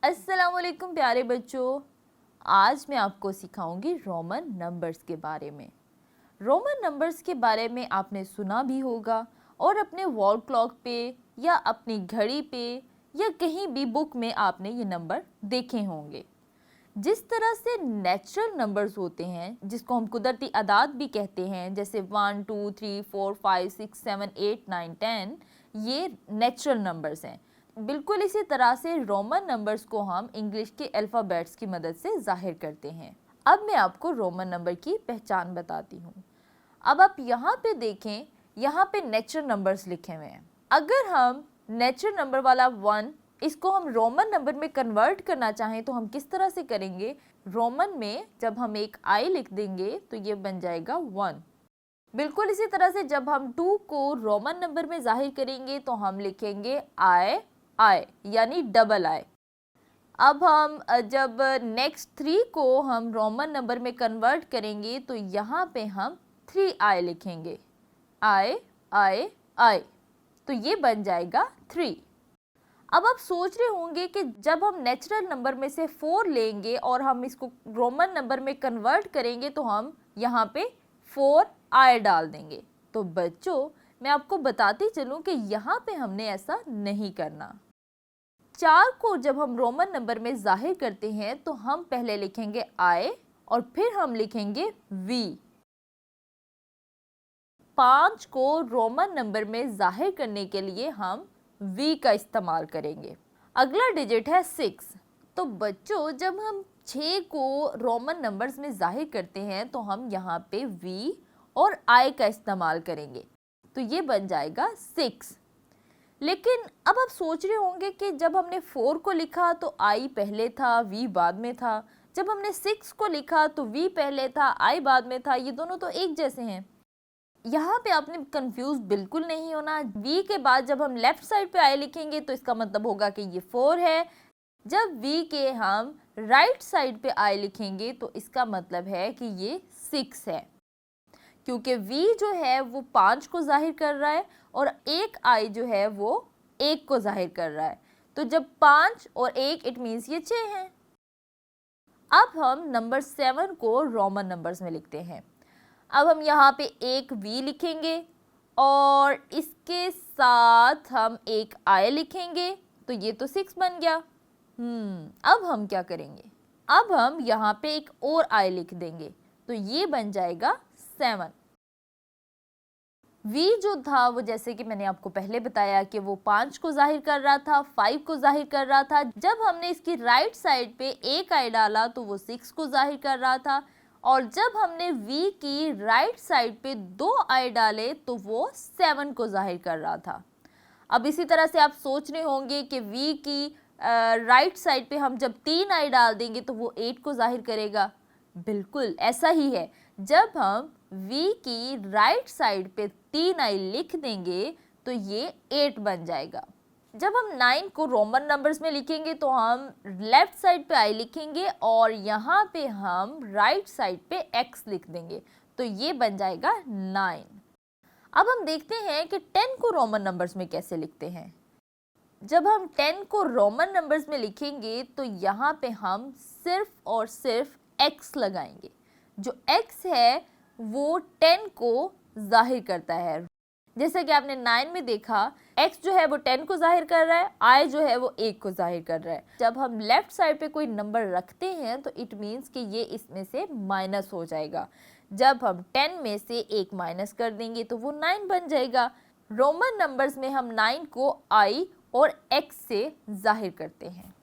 अस्सलामुअलैकुम प्यारे बच्चों, आज मैं आपको सिखाऊंगी रोमन नंबर्स के बारे में। रोमन नंबर्स के बारे में आपने सुना भी होगा और अपने वॉल क्लॉक पे या अपनी घड़ी पे या कहीं भी बुक में आपने ये नंबर देखे होंगे। जिस तरह से नेचुरल नंबर्स होते हैं जिसको हम कुदरती अदाद भी कहते हैं, जैसे 1 2 3 4 5 6 7 8 9 10, ये नेचुरल नंबर्स हैं। बिल्कुल इसी तरह से रोमन नंबर्स को हम इंग्लिश के अल्फ़ाबेट्स की मदद से जाहिर करते हैं। अब मैं आपको रोमन नंबर की पहचान बताती हूँ। अब आप यहाँ पे देखें, यहाँ पे नेचुरल नंबर्स लिखे हुए हैं। अगर हम नेचुरल नंबर वाला 1 इसको हम रोमन नंबर में कन्वर्ट करना चाहें तो हम किस तरह से करेंगे? रोमन में जब हम एक आई लिख देंगे तो ये बन जाएगा 1। बिल्कुल इसी तरह से जब हम 2 को रोमन नंबर में जाहिर करेंगे तो हम लिखेंगे आई आई, यानी डबल आई। अब हम जब नेक्स्ट 3 को हम रोमन नंबर में कन्वर्ट करेंगे तो यहाँ पे हम 3 आई लिखेंगे, आई आई आई, तो ये बन जाएगा 3। अब आप सोच रहे होंगे कि जब हम नेचुरल नंबर में से 4 लेंगे और हम इसको रोमन नंबर में कन्वर्ट करेंगे तो हम यहाँ पे 4 आई डाल देंगे। तो बच्चों, मैं आपको बताती चलूँ कि यहाँ पे हमने ऐसा नहीं करना। 4 को जब हम रोमन नंबर में जाहिर करते हैं तो हम पहले लिखेंगे आई और फिर हम लिखेंगे वी। 5 को रोमन नंबर में जाहिर करने के लिए हम वी का इस्तेमाल करेंगे। अगला डिजिट है 6। तो बच्चों, जब हम 6 को रोमन नंबर्स में जाहिर करते हैं तो हम यहाँ पे वी और आई का इस्तेमाल करेंगे, तो ये बन जाएगा 6। लेकिन अब आप सोच रहे होंगे कि जब हमने 4 को लिखा तो आई पहले था, वी बाद में था। जब हमने 6 को लिखा तो वी पहले था, आई बाद में था। ये दोनों तो एक जैसे हैं। यहाँ पे आपने कंफ्यूज बिल्कुल नहीं होना। वी के बाद जब हम लेफ्ट साइड पे आई लिखेंगे तो इसका मतलब होगा कि ये 4 है। जब वी के हम राइट साइड पे आई लिखेंगे तो इसका मतलब है कि ये 6 है, क्योंकि v जो है वो 5 को जाहिर कर रहा है और एक i जो है वो 1 को जाहिर कर रहा है। तो जब 5 और 1 इट मीन्स ये 6 हैं। अब हम नंबर 7 को रोमन नंबर्स में लिखते हैं। अब हम यहाँ पे एक v लिखेंगे और इसके साथ हम एक i लिखेंगे, तो ये तो 6 बन गया। अब हम क्या करेंगे? अब हम यहाँ पे एक और i लिख देंगे, तो ये बन जाएगा 7। v जो था वो, जैसे कि मैंने आपको पहले बताया कि वो 5 को जाहिर कर रहा था, 5 को जाहिर कर रहा था। जब हमने इसकी राइट साइड पे एक आई डाला तो वो 6 को जाहिर कर रहा था, और जब हमने v की राइट साइड पे 2 आई डाले तो वो 7 को जाहिर कर रहा था। अब इसी तरह से आप सोच रहे होंगे कि v की राइट साइड पे हम जब 3 आई डाल देंगे तो वो 8 को जाहिर करेगा। बिल्कुल ऐसा ही है। जब हम v की राइट साइड पे 3 आई लिख देंगे तो ये 8 बन जाएगा। जब हम 9 को रोमन नंबर्स में लिखेंगे तो हम लेफ्ट साइड पे आई लिखेंगे और यहाँ पे हम राइट साइड पे x लिख देंगे, तो ये बन जाएगा 9। अब हम देखते हैं कि 10 को रोमन नंबर्स में कैसे लिखते हैं। जब हम 10 को रोमन नंबर्स में लिखेंगे तो यहाँ पे हम सिर्फ और सिर्फ x लगाएंगे। जो x है वो 10 को जाहिर करता है। जैसे कि आपने 9 में देखा, x जो है वो 10 को जाहिर कर रहा है, i जो है वो 1 को जाहिर कर रहा है। जब हम लेफ्ट साइड पे कोई नंबर रखते हैं तो इट मीन्स कि ये इसमें से माइनस हो जाएगा। जब हम 10 में से 1 माइनस कर देंगे तो वो 9 बन जाएगा। रोमन नंबर्स में हम 9 को i और x से जाहिर करते हैं।